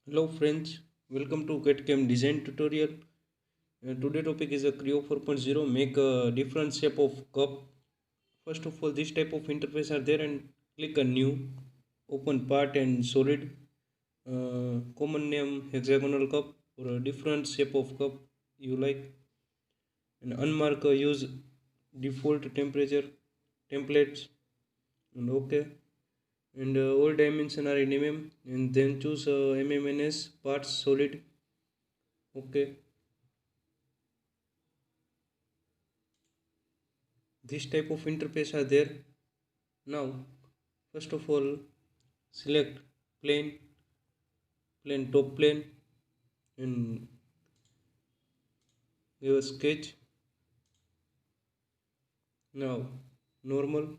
Hello friends, welcome to CAD/CAM design tutorial. Today topic is a Creo 4.0. Make a different shape of cup. First of all, this type of interface are there and click on new, open part and solid. Common name hexagonal cup or a different shape of cup you like. And unmark use default temperature templates and OK. And all dimension are in mm and then choose mmns parts solid. OK. This type of interface are there. Now first of all select plane top plane and give a sketch. Now normal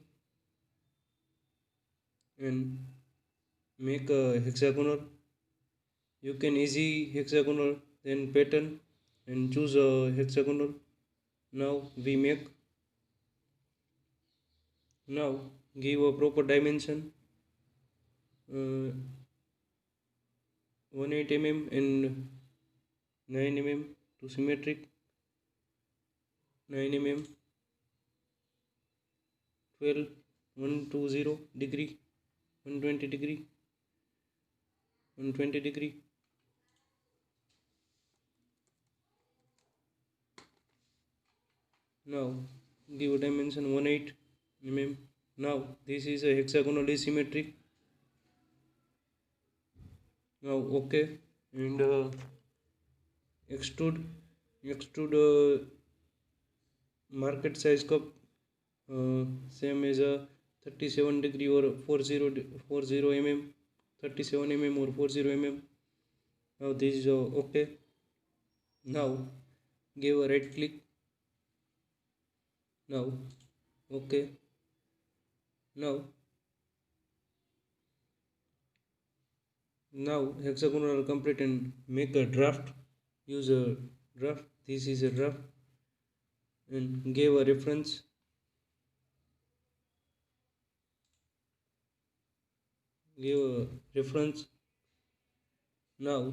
and make a hexagonal. You can easy hexagonal then pattern and choose a hexagonal. Now we make. Now give a proper dimension, 18 mm and 9 mm to symmetric, 9 mm 12 120 degree, 120 degree, 120 degree. Now give a dimension 18 mm. Now this is a hexagonal asymmetric. Now OK and extrude market size cup, same as a 37 degree or 40 mm, 37 mm or 40 mm. Now this is OK. Now give a right click. Now OK. Now hexagonal are complete and make a draft. Use a draft. This is a draft and give a reference. Give a reference. Now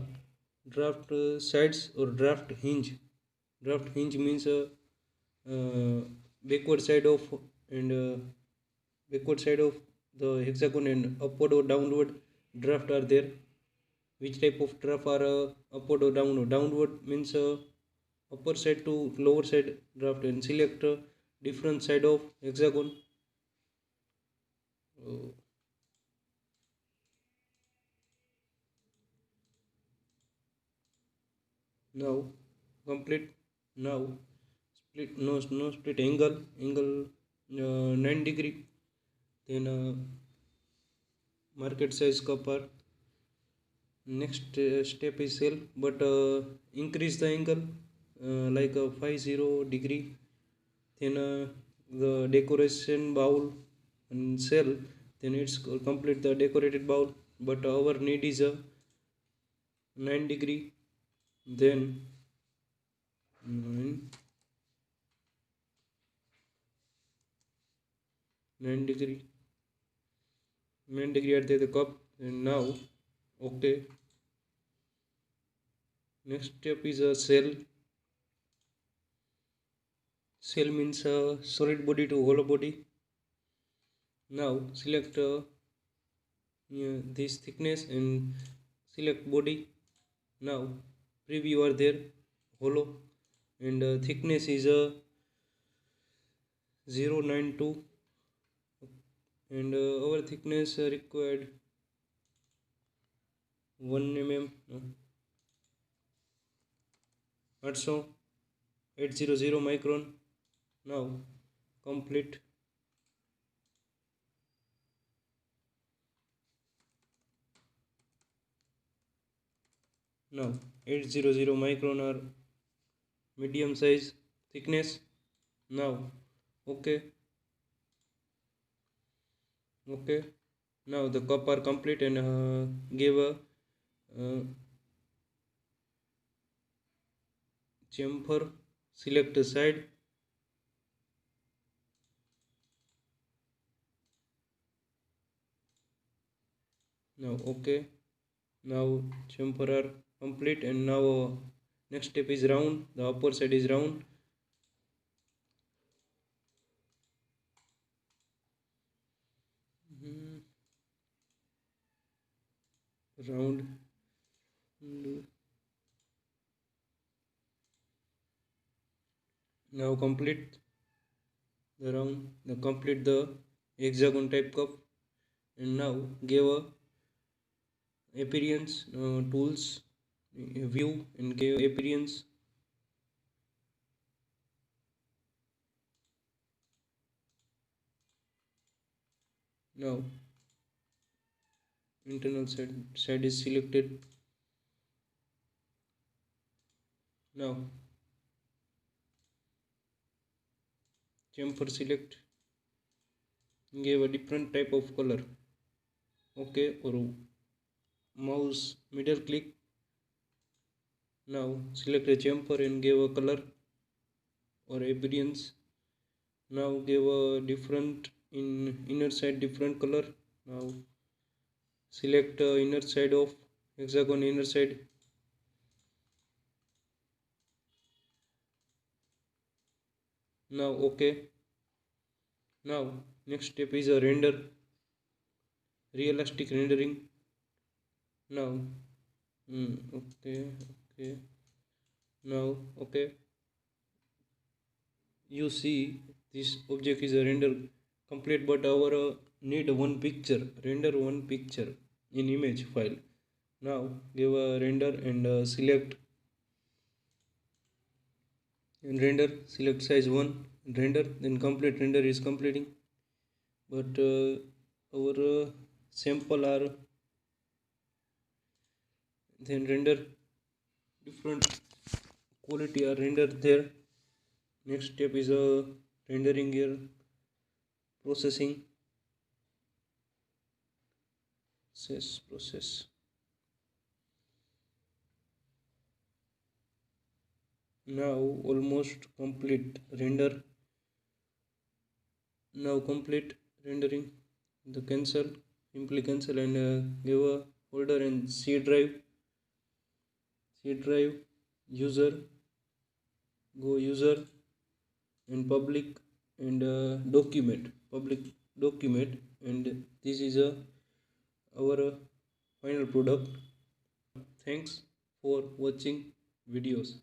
draft sides or draft hinge. Draft hinge means backward side of and backward side of the hexagon and upward or downward draft are there. Which type of draft are upward or downward? Downward means upper side to lower side draft and select different side of hexagon. Uh, Now complete. Now split no split angle 9 degree. Then market size copper. Next step is cell, but increase the angle like 50 degree. Then the decoration bowl and cell. Then it's complete the decorated bowl. But our need is a 9 degree. Then 9, 9 degree. 9 degree at the cup. And now OK. Next step is a cell. Cell means solid body to hollow body. Now select this thickness and select body. Now preview are there hollow and thickness is 0.92 and our thickness required 1 mm. Also 800 micron. Now complete. Now 800 micron are medium size thickness. Now OK. Now the cup are complete and give a chamfer. Select a side. Now OK. Now chamfer are complete, and now next step is round. The upper side is round. Round. Now complete the round, the complete the hexagon type cup, and now give a appearance, tools, view, and give appearance. Now internal side is selected. Now chamfer select, give a different type of color. Okay, or mouse middle click. Now select a chamfer and give a color or appearance. Now give a different in inner side different color. Now select inner side of hexagon, inner side. Now okay. Now next step is a render, realistic rendering. Now okay. Now okay, you see this object is a render complete, but our need one picture, render one picture in image file. Now give a render and select and render, select size 1 render, then complete render is completing. But our sample are then render different quality are rendered there. Next step is rendering here, processing, process. Now almost complete render. Now complete rendering. The cancel, simply cancel, and give a folder and C drive, user, go user, and public, and document, public document, and this is our final product. Thanks for watching videos.